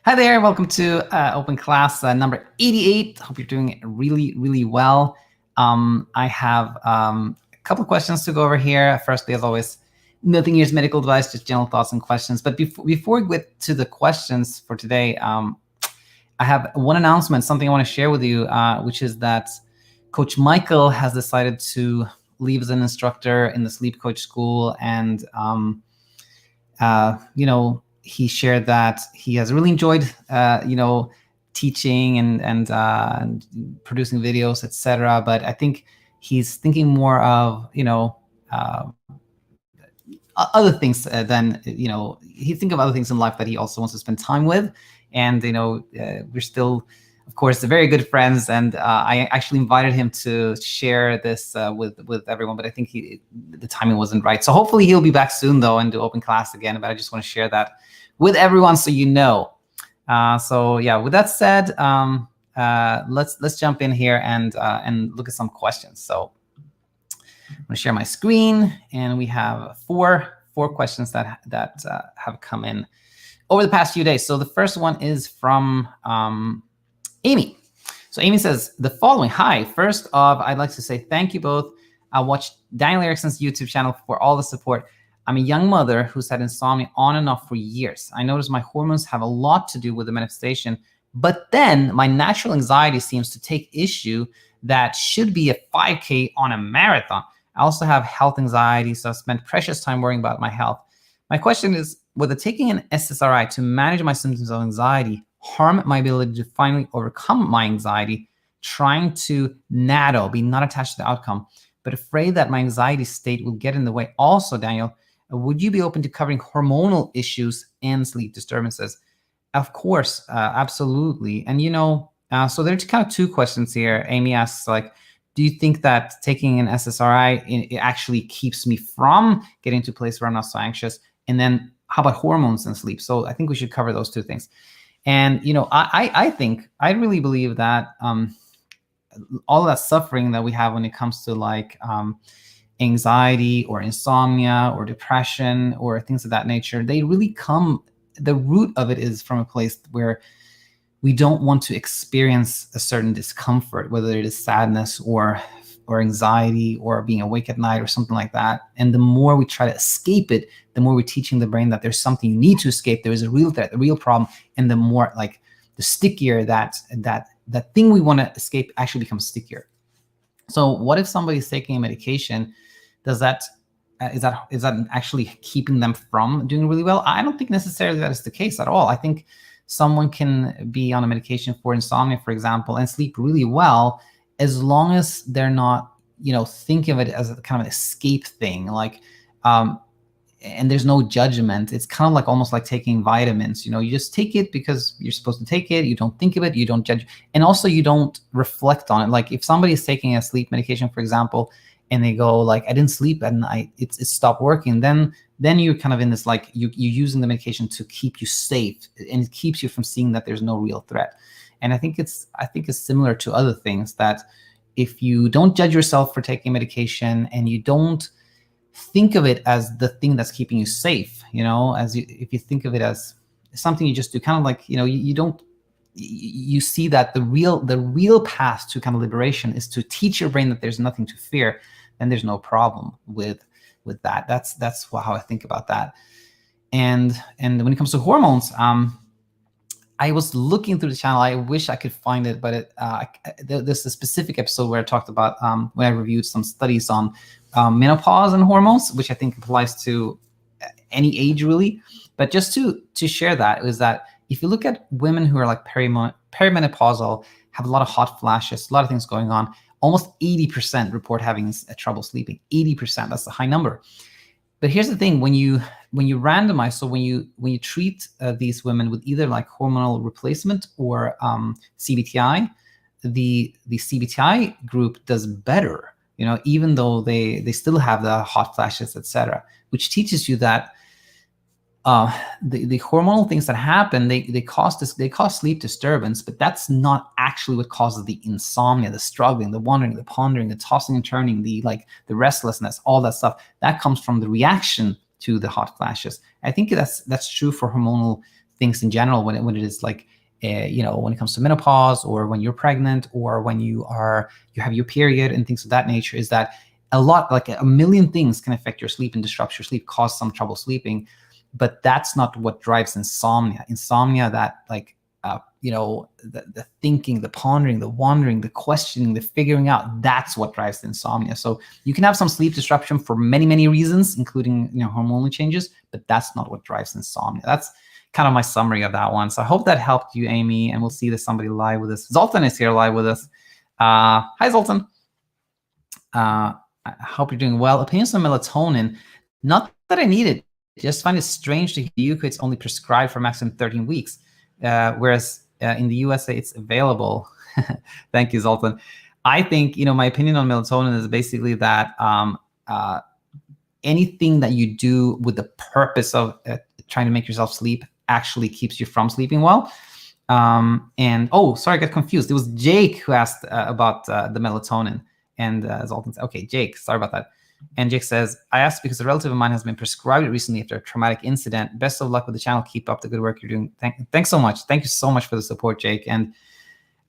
Hi there, welcome to open class number 88. Hope you're doing really, really well. I have a couple of questions to go over here. Firstly, as always, nothing here is medical advice, just general thoughts and questions. But before we get to the questions for today, I have one announcement, something I want to share with you, which is that Coach Michael has decided to leave as an instructor in the sleep coach school. And, he shared that he has really enjoyed, teaching and producing videos, etc. But I think he's thinking more of, other things than, he think of other things in life that he also wants to spend time with. And, we're still, of course, very good friends. And I actually invited him to share this with everyone, but I think the timing wasn't right. So hopefully he'll be back soon, though, and do open class again. But I just want to share that with everyone so you know. So yeah, with that said, let's jump in here and look at some questions. So I'm going to share my screen, and we have four questions that have come in over the past few days. So the first one is from Amie. So Amie says the following: Hi, first off, I'd like to say thank you both. I watched Daniel Erickson's YouTube channel for all the support. I'm a young mother who's had insomnia on and off for years. I notice my hormones have a lot to do with the manifestation, but then my natural anxiety seems to take issue that should be a 5K on a marathon. I also have health anxiety, so I spend precious time worrying about my health. My question is, whether taking an SSRI to manage my symptoms of anxiety harm my ability to finally overcome my anxiety, trying to be not attached to the outcome, but afraid that my anxiety state will get in the way. Also, Daniel, would you be open to covering hormonal issues and sleep disturbances? Of course, absolutely. And, so there's kind of two questions here. Amie asks, do you think that taking an SSRI it actually keeps me from getting to a place where I'm not so anxious? And then how about hormones and sleep? So I think we should cover those two things. And, I really believe that all of that suffering that we have when it comes to anxiety or insomnia or depression or things of that nature, they really the root of it is from a place where we don't want to experience a certain discomfort, whether it is sadness or anxiety or being awake at night or something like that. And the more we try to escape it, the more we're teaching the brain that there's something you need to escape. There is a real threat, a real problem. And the more the stickier that thing we want to escape actually becomes stickier. So what if somebody's taking a medication? Is that actually keeping them from doing really well? I don't think necessarily that is the case at all. I think someone can be on a medication for insomnia, for example, and sleep really well, as long as they're not, thinking of it as a kind of escape thing. And there's no judgment. It's kind of almost like taking vitamins. You just take it because you're supposed to take it. You don't think of it. You don't judge. And also you don't reflect on it. If somebody is taking a sleep medication, for example, and they go I didn't sleep at night, it stopped working, then you're kind of in this, you're using the medication to keep you safe, and it keeps you from seeing that there's no real threat. And I think it's similar to other things, that if you don't judge yourself for taking medication and you don't think of it as the thing that's keeping you safe, if you think of it as something you just do, kind of you see that the real path to kind of liberation is to teach your brain that there's nothing to fear, then there's no problem with that. That's how I think about that. And when it comes to hormones, I was looking through the channel. I wish I could find it, but there's a specific episode where I talked about when I reviewed some studies on menopause and hormones, which I think applies to any age really. But just to share that is that if you look at women who are perimenopausal, have a lot of hot flashes, a lot of things going on, almost 80% report having trouble sleeping. 80%, that's a high number. But here's the thing: when you randomize, so when you treat these women with either hormonal replacement or CBTI, the CBTI group does better, even though they still have the hot flashes, etc. Which teaches you that the hormonal things that happen, they cause sleep disturbance, but that's not actually what causes the insomnia, the struggling, the wandering, the pondering, the tossing and turning, the restlessness, all that stuff. That comes from the reaction to the hot flashes. I think that's true for hormonal things in general when it is like, when it comes to menopause, or when you're pregnant, or when you have your period and things of that nature, is that like a million things can affect your sleep and disrupt your sleep, cause some trouble sleeping. But that's not what drives insomnia. Insomnia, that like, the thinking, the pondering, the wondering, the questioning, the figuring out, that's what drives the insomnia. So you can have some sleep disruption for many, many reasons, including, hormonal changes, but that's not what drives insomnia. That's kind of my summary of that one. So I hope that helped you, Amie, and we'll see there's somebody live with us. Zoltan is here live with us. Hi, Zoltan. I hope you're doing well. Opinions on melatonin. Not that I need it. Just find it strange to hear it's only prescribed for maximum 13 weeks, whereas in the USA it's available. Thank you, Zoltan. I think, my opinion on melatonin is basically that anything that you do with the purpose of trying to make yourself sleep actually keeps you from sleeping well. And sorry, I got confused. It was Jake who asked about the melatonin, and Zoltan said, okay, Jake, sorry about that. And Jake says, I asked because a relative of mine has been prescribed it recently after a traumatic incident. Best of luck with the channel. Keep up the good work you're doing. Thanks so much. Thank you so much for the support, Jake. And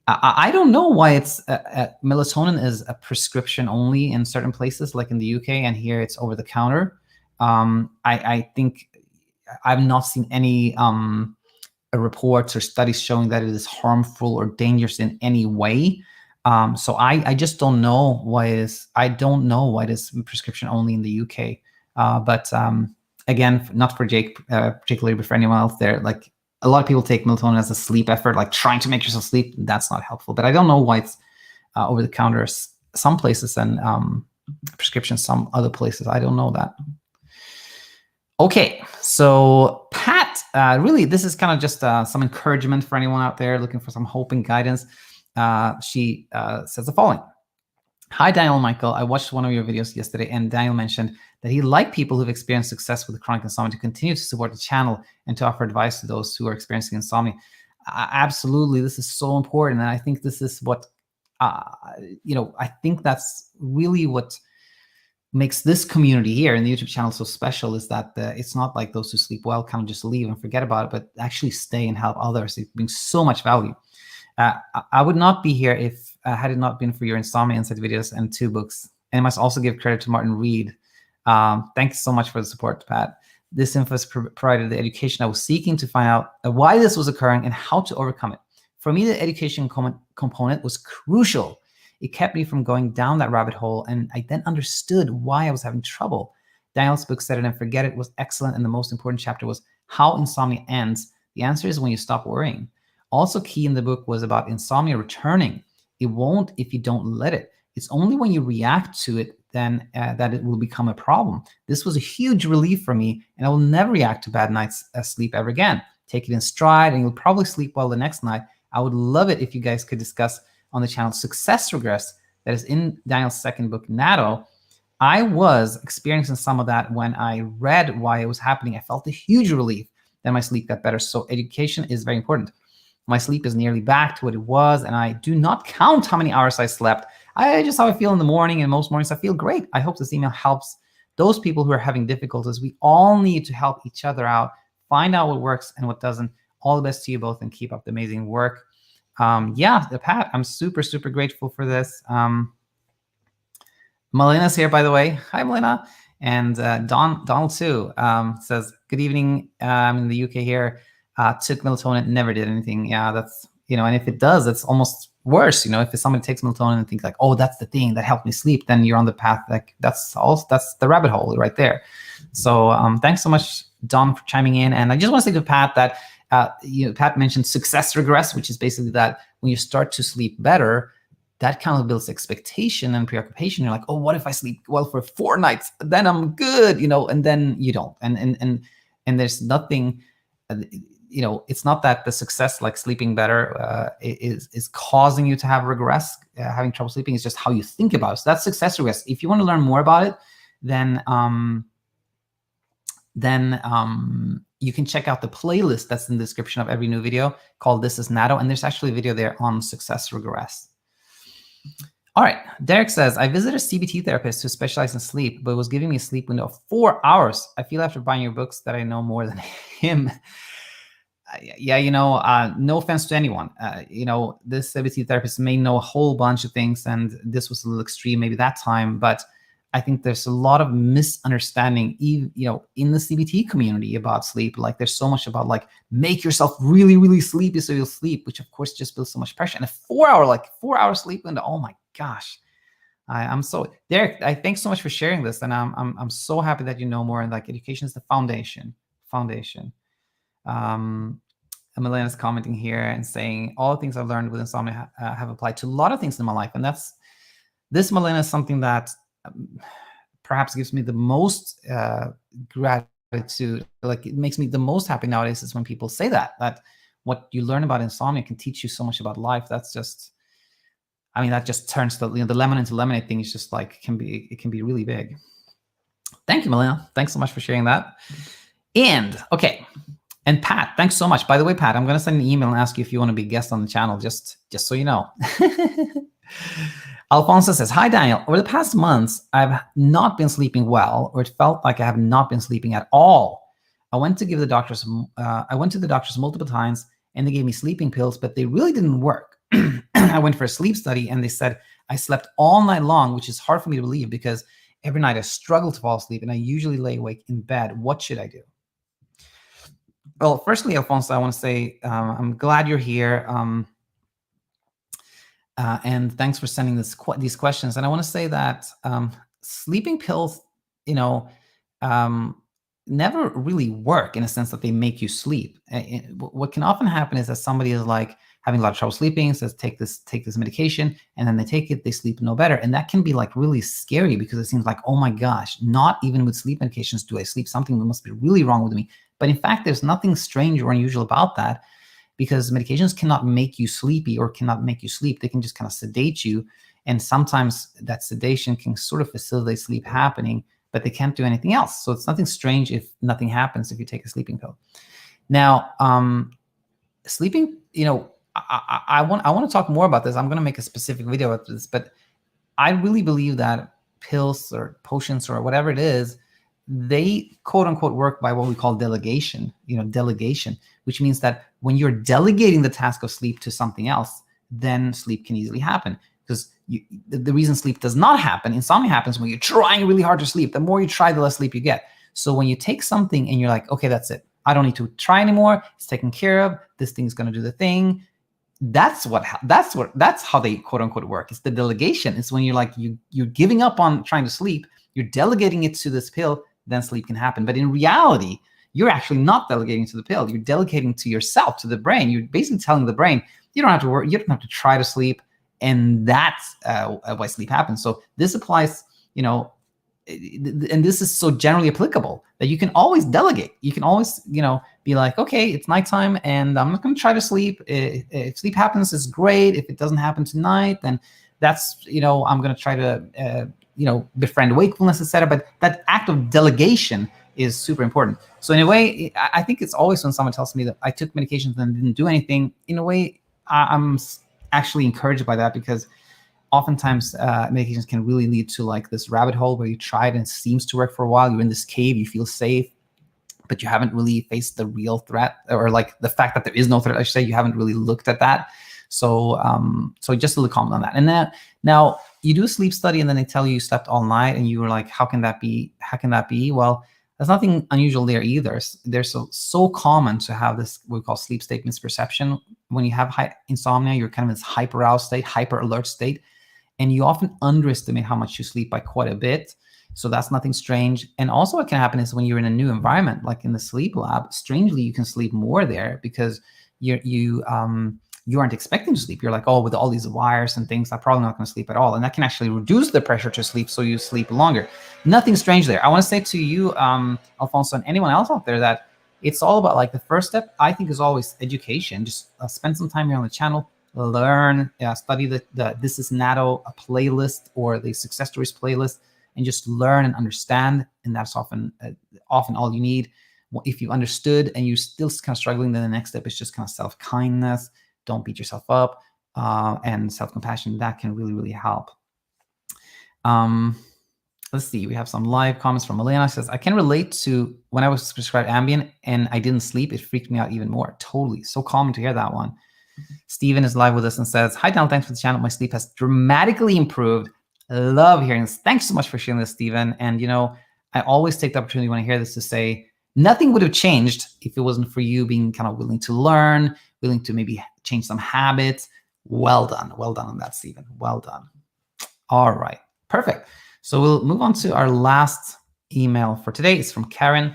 I don't know why it's melatonin is a prescription only in certain places, like in the UK, and here it's over the counter. I think I've not seen any reports or studies showing that it is harmful or dangerous in any way. So I just don't know why it is prescription only in the UK. But again, not for Jake particularly, but for anyone else there, like a lot of people take melatonin as a sleep effort, like trying to make yourself sleep. That's not helpful. But I don't know why it's over the counter some places and prescription some other places. I don't know that. Okay, so Pat, really, this is kind of just some encouragement for anyone out there looking for some hope and guidance. She says the following. Hi, Daniel and Michael. I watched one of your videos yesterday, and Daniel mentioned that he'd like people who've experienced success with chronic insomnia to continue to support the channel and to offer advice to those who are experiencing insomnia. Absolutely, this is so important, and I think this is what, I think that's really what makes this community here in the YouTube channel so special, is that it's not like those who sleep well kind of just leave and forget about it, but actually stay and help others. It brings so much value. I would not be here if had it not been for your Insomnia Insight videos and 2 books. And I must also give credit to Martin Reed. Thanks so much for the support, Pat. This info has provided the education I was seeking to find out why this was occurring and how to overcome it. For me, the education component was crucial. It kept me from going down that rabbit hole, and I then understood why I was having trouble. Daniel's book, Set It and Forget It, was excellent, and the most important chapter was how insomnia ends. The answer is when you stop worrying. Also key in the book was about insomnia returning. It won't if you don't let it. It's only when you react to it then that it will become a problem. This was a huge relief for me, and I will never react to bad nights sleep ever again. Take it in stride, and you'll probably sleep well the next night. I would love it if you guys could discuss on the channel Success Regress, that is in Daniel's second book, Natto. I was experiencing some of that when I read why it was happening. I felt a huge relief. Then my sleep got better. So education is very important. My sleep is nearly back to what it was, and I do not count how many hours I slept. Just how I feel in the morning, and most mornings I feel great. I hope this email helps those people who are having difficulties. We all need to help each other out, find out what works and what doesn't. All the best to you both, and keep up the amazing work. Yeah, Pat, I'm super, super grateful for this. Melina's here, by the way. Hi, Melina. And Donald too says, good evening. I'm in the UK here. Took melatonin, never did anything. Yeah, that's, and if it does, it's almost worse. If somebody takes melatonin and thinks like, oh, that's the thing that helped me sleep, then you're on the path. Like that's the rabbit hole right there. So thanks so much, Don, for chiming in. And I just want to say to Pat that, Pat mentioned success regress, which is basically that when you start to sleep better, that kind of builds expectation and preoccupation. You're like, oh, what if I sleep well for 4 nights? Then I'm good, and then you don't. And there's nothing, it's not that the success, like sleeping better, is causing you to have regress, having trouble sleeping. It's just how you think about it. So that's success regress. If you want to learn more about it, then you can check out the playlist that's in the description of every new video called This is Natto, and there's actually a video there on success regress. All right, Derek says, I visited a CBT therapist who specializes in sleep, but was giving me a sleep window of 4 hours. I feel after buying your books that I know more than him. Yeah, no offense to anyone. This CBT therapist may know a whole bunch of things, and this was a little extreme maybe that time, but I think there's a lot of misunderstanding, even, in the CBT community about sleep. Like there's so much about like, make yourself really, really sleepy so you'll sleep, which of course just builds so much pressure. And a 4 hour sleep window, oh my gosh. I'm so, Derek, I thanks so much for sharing this. And I'm so happy that you know more, and like education is the foundation. Milena's commenting here and saying all the things I've learned with Insomnia have applied to a lot of things in my life. And this, Milena, is something that perhaps gives me the most gratitude. Like it makes me the most happy nowadays is when people say that what you learn about insomnia can teach you so much about life. That's just, that just turns the lemon into lemonade thing. Is just like, it can be really big. Thank you, Milena. Thanks so much for sharing that. And okay. And Pat, thanks so much. By the way, Pat, I'm going to send an email and ask you if you want to be a guest on the channel, just so you know. Alfonso says, hi, Daniel. Over the past months, I've not been sleeping well, or it felt like I have not been sleeping at all. I went to the doctors multiple times, and they gave me sleeping pills, but they really didn't work. I went for a sleep study, and they said I slept all night long, which is hard for me to believe because every night I struggle to fall asleep, and I usually lay awake in bed. What should I do? Well, firstly, Alfonso, I want to say I'm glad you're here. And thanks for sending these questions. And I want to say that sleeping pills, never really work in a sense that they make you sleep. What can often happen is that somebody is like having a lot of trouble sleeping, says take this medication, and then they take it, they sleep no better. And that can be like really scary because it seems like, oh my gosh, not even with sleep medications do I sleep. Something must be really wrong with me. But in fact, there's nothing strange or unusual about that, because medications cannot make you sleepy or cannot make you sleep. They can just kind of sedate you. And sometimes that sedation can sort of facilitate sleep happening, but they can't do anything else. So it's nothing strange if nothing happens if you take a sleeping pill. Now, sleeping, I want to talk more about this. I'm going to make a specific video about this, but I really believe that pills or potions or whatever it is, they quote unquote work by what we call delegation, which means that when you're delegating the task of sleep to something else, then sleep can easily happen. Because the reason sleep does not happen, insomnia happens when you're trying really hard to sleep. The more you try, the less sleep you get. So when you take something and you're like, okay, that's it. I don't need to try anymore. It's taken care of. This thing's going to do the thing. That's how they quote unquote work. It's the delegation. It's when you're like, you're giving up on trying to sleep. You're delegating it to this pill. Then sleep can happen. But in reality, you're actually not delegating to the pill. You're delegating to yourself, to the brain. You're basically telling the brain, you don't have to work. You don't have to try to sleep. And that's why sleep happens. So this applies, and this is so generally applicable that you can always delegate. You can always, be like, okay, it's nighttime and I'm not going to try to sleep. If sleep happens, it's great. If it doesn't happen tonight, then that's, I'm going to try to, befriend wakefulness, etc. But that act of delegation is super important. So in a way, I think it's always when someone tells me that I took medications and didn't do anything, in a way, I'm actually encouraged by that, because oftentimes medications can really lead to like this rabbit hole where you try it and it seems to work for a while. You're in this cave, you feel safe, but you haven't really faced the real threat, or like the fact that there is no threat, I should say. You haven't really looked at that. So just a little comment on that. And then now you do a sleep study and then they tell you slept all night, and you were like, how can that be? Well, there's nothing unusual there either. They're so common to have this, what we call sleep state misperception. When you have high insomnia, you're kind of in this hyper aroused state, hyper alert state, and you often underestimate how much you sleep by quite a bit. So that's nothing strange. And also what can happen is when you're in a new environment, like in the sleep lab, strangely, you can sleep more there because you aren't expecting to sleep. You're like, oh, with all these wires and things, I'm probably not going to sleep at all. And that can actually reduce the pressure to sleep, so you sleep longer. Nothing strange there. I want to say to you, Alfonso, and anyone else out there, that it's all about, like, the first step, I think, is always education. Just spend some time here on the channel, learn, study the This Is Natto playlist or the Success Stories playlist, and just learn and understand. And that's often all you need. If you understood and you're still kind of struggling, then the next step is just kind of self-kindness. Don't beat yourself up, and self-compassion. That can really, really help. Let's see. We have some live comments from Elena. Says, I can relate to when I was prescribed Ambien and I didn't sleep. It freaked me out even more. Totally. So common to hear that one. Steven is live with us and says, hi, Donald. Thanks for the channel. My sleep has dramatically improved. I love hearing this. Thanks so much for sharing this, Steven. And, you know, I always take the opportunity when I hear this to say, nothing would have changed if it wasn't for you being kind of willing to learn, willing to maybe change some habits. Well done. Well done on that, Steven. Well done. All right. Perfect. So we'll move on to our last email for today. It's from Karin.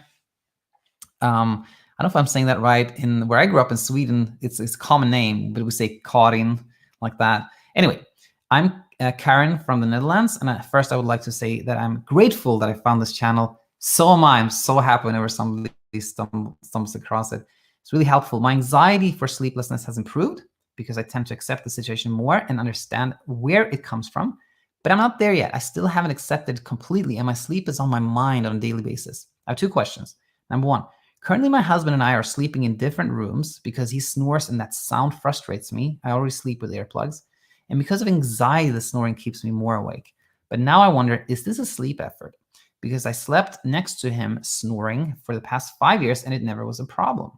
I don't know if I'm saying that right. In where I grew up in Sweden, it's a common name, but we say Karin like that. Anyway, I'm Karin from the Netherlands. And first, I would like to say that I'm grateful that I found this channel. So am I. I'm so happy whenever somebody stumbles across it. It's really helpful. My anxiety for sleeplessness has improved because I tend to accept the situation more and understand where it comes from. But I'm not there yet. I still haven't accepted completely, and my sleep is on my mind on a daily basis. I have two questions. Number one, currently my husband and I are sleeping in different rooms because he snores and that sound frustrates me. I already sleep with earplugs. And because of anxiety, the snoring keeps me more awake. But now I wonder, is this a sleep effort? Because I slept next to him snoring for the past 5 years and it never was a problem.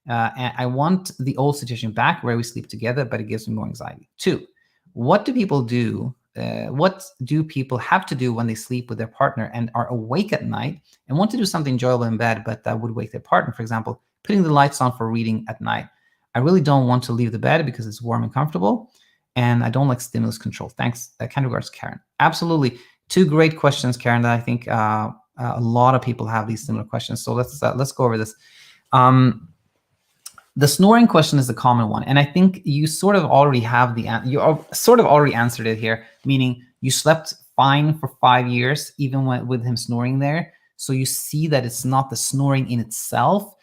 And I want the old situation back where we sleep together, but it gives me more anxiety. Two, what do people do? What do people have to do when they sleep with their partner and are awake at night and want to do something enjoyable in bed, but that would wake their partner? For example, putting the lights on for reading at night. I really don't want to leave the bed because it's warm and comfortable, and I don't like stimulus control. Thanks. Kind regards, Karin. Absolutely. Two great questions, Karin, that I think a lot of people have these similar questions. So let's go over this. The snoring question is a common one, and I think you sort of already have sort of already answered it here, meaning you slept fine for 5 years, even with him snoring there. So you see that it's not the snoring in itself,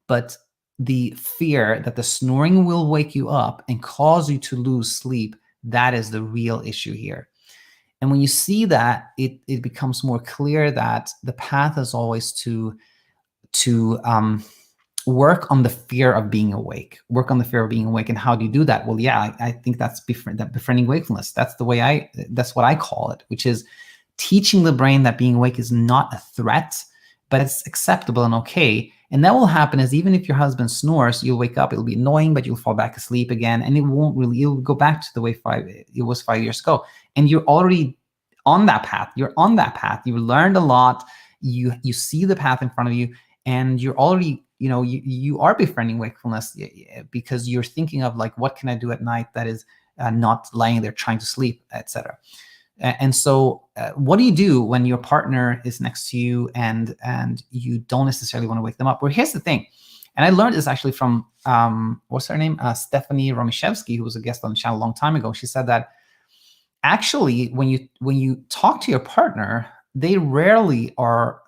but the fear that the snoring will wake you up and cause you to lose sleep. That is the real issue here. And when you see that, it becomes more clear that the path is always to work on the fear of being awake. Work on the fear of being awake. And how do you do that? Well, yeah, I think that's befriending wakefulness. That's what I call it, which is teaching the brain that being awake is not a threat, but it's acceptable and okay. And that will happen is even if your husband snores, you'll wake up, it'll be annoying, but you'll fall back asleep again. And you'll go back to the way it was 5 years ago. And you're already on that path. You're on that path. You learned a lot. You see the path in front of you, and you're already, you are befriending wakefulness because you're thinking of like, what can I do at night that is not lying there trying to sleep, etc. And so what do you do when your partner is next to you and you don't necessarily want to wake them up? Well, here's the thing. And I learned this actually from, what's her name? Stephanie Romishevsky, who was a guest on the channel a long time ago. She said that actually when you talk to your partner, they rarely are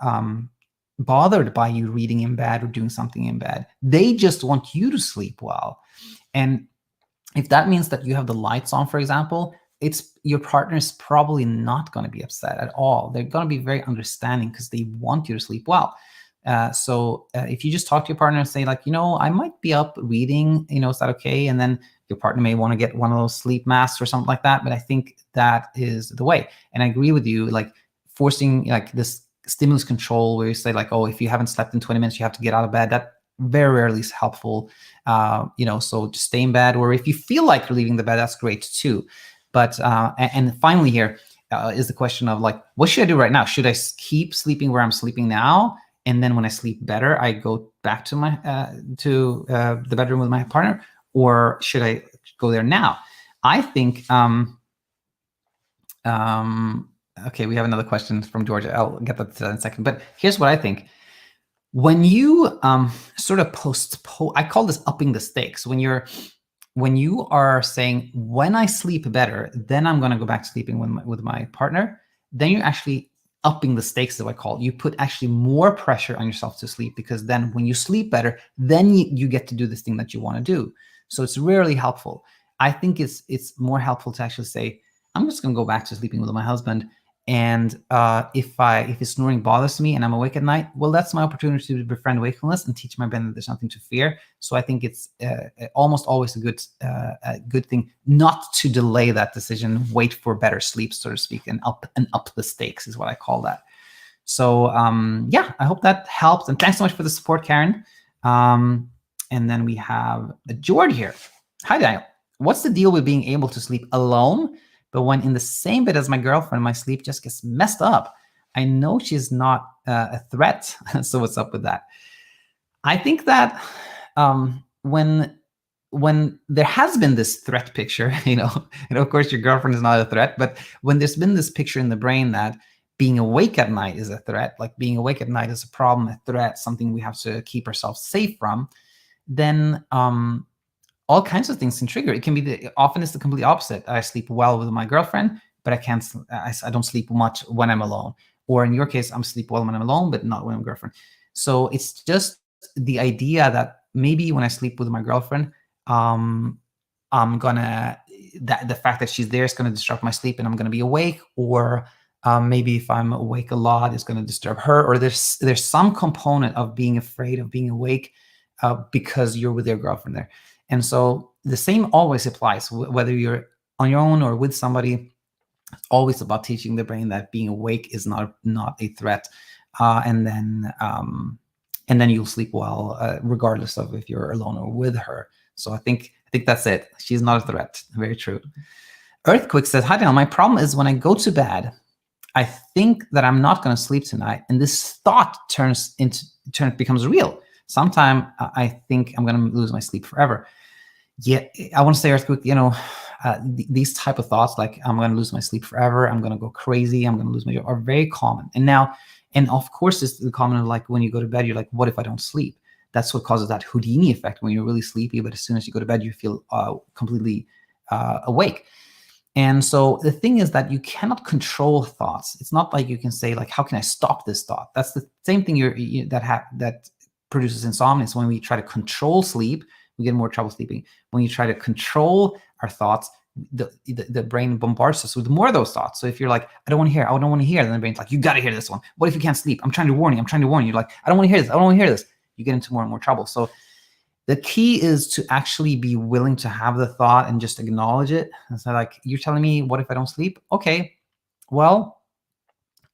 bothered by you reading in bed or doing something in bed. They just want you to sleep well. And if that means that you have the lights on, for example, your partner is probably not going to be upset at all. They're going to be very understanding because they want you to sleep well. So if you just talk to your partner and say like, I might be up reading, is that okay? And then your partner may want to get one of those sleep masks or something like that. But I think that is the way. And I agree with you, like forcing like this stimulus control where you say like, oh, if you haven't slept in 20 minutes, you have to get out of bed. That very rarely is helpful. So just stay in bed, or if you feel like leaving the bed, that's great too. But and finally here is the question of like, what should I do right now? Should I keep sleeping where I'm sleeping now? And then when I sleep better, I go back to my the bedroom with my partner, or should I go there now? I think, okay, we have another question from Georgia. I'll get that in a second. But here's what I think. When you sort of I call this upping the stakes. When you are saying, when I sleep better, then I'm going to go back to sleeping with my partner, then you're actually upping the stakes, that I call it. You put actually more pressure on yourself to sleep, because then when you sleep better, then you get to do this thing that you want to do. So it's rarely helpful. I think it's more helpful to actually say, I'm just going to go back to sleeping with my husband. And if his snoring bothers me and I'm awake at night, well, that's my opportunity to befriend wakefulness and teach my brain that there's nothing to fear. So I think it's almost always a good thing not to delay that decision, wait for better sleep, so to speak, and up the stakes is what I call that. So yeah, I hope that helps. And thanks so much for the support, Karin. And then we have George here. Hi, Daniel. What's the deal with being able to sleep alone, but when in the same bed as my girlfriend, my sleep just gets messed up? I know she's not a threat. So what's up with that? I think that when there has been this threat picture, of course your girlfriend is not a threat, but when there's been this picture in the brain that being awake at night is a threat, like being awake at night is a problem, a threat, something we have to keep ourselves safe from, then all kinds of things can trigger. It can be often it's the complete opposite. I sleep well with my girlfriend, but I don't sleep much when I'm alone. Or in your case, I'm sleep well when I'm alone, but not when I'm girlfriend. So it's just the idea that maybe when I sleep with my girlfriend, the fact that she's there is going to disrupt my sleep and I'm going to be awake, or maybe if I'm awake a lot, it's going to disturb her, or there's some component of being afraid of being awake because you're with your girlfriend there. And so the same always applies, whether you're on your own or with somebody. It's always about teaching the brain that being awake is not a threat, and then you'll sleep well regardless of if you're alone or with her. So I think that's it. She's not a threat. Very true. Earthquake says, "Hi Daniel, my problem is when I go to bed, I think that I'm not going to sleep tonight, and this thought becomes real. Sometime I think I'm going to lose my sleep forever." Yeah, I want to say, Earthquake, these type of thoughts, like I'm going to lose my sleep forever, I'm going to go crazy, I'm going to lose my job, are very common. And of course, it's the common of like when you go to bed, you're like, what if I don't sleep? That's what causes that Houdini effect when you're really sleepy, but as soon as you go to bed, you feel completely awake. And so the thing is that you cannot control thoughts. It's not like you can say, like, how can I stop this thought? That's the same thing that produces insomnia. So when we try to control sleep, we get more trouble sleeping. When you try to control our thoughts, the brain bombards us with more of those thoughts. So if you're like, I don't want to hear, then the brain's like, you got to hear this one. What if you can't sleep? I'm trying to warn you. You're like, I don't want to hear this. You get into more and more trouble. So the key is to actually be willing to have the thought and just acknowledge it. And so like, you're telling me, what if I don't sleep? Okay, well,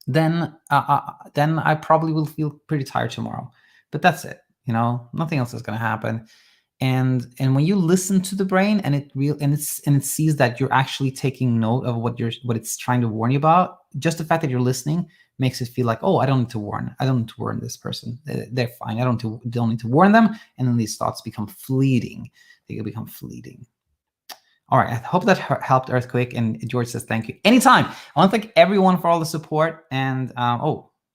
then I probably will feel pretty tired tomorrow. But that's it. Nothing else is going to happen. And when you listen to the brain and it sees that you're actually taking note of what it's trying to warn you about, just the fact that you're listening makes it feel like, oh, I don't need to warn this person. They're fine. I don't need to warn them. And then these thoughts become fleeting. They can become fleeting. All right. I hope that helped, Earthquake. And George says, thank you. Anytime. I want to thank everyone for all the support. And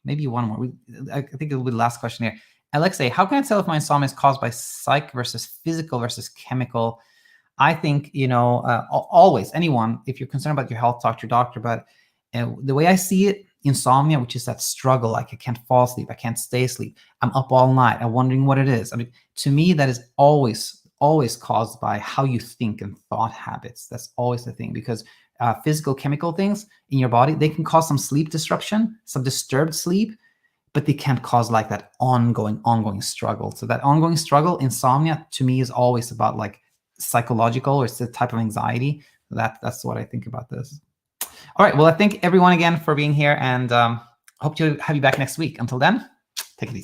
maybe one more. I think it'll be the last question here. Alexei, how can I tell if my insomnia is caused by psych versus physical versus chemical? I think, always, anyone, if you're concerned about your health, talk to your doctor. But the way I see it, insomnia, which is that struggle, like I can't fall asleep, I can't stay asleep, I'm up all night, I'm wondering what it is. I mean, to me, that is always caused by how you think and thought habits. That's always the thing, because physical, chemical things in your body, they can cause some sleep disruption, some disturbed sleep, but they can't cause like that ongoing struggle. So that ongoing struggle, insomnia, to me is always about like psychological, or it's a type of anxiety. That's what I think about this. All right. Well, I thank everyone again for being here, and hope to have you back next week. Until then,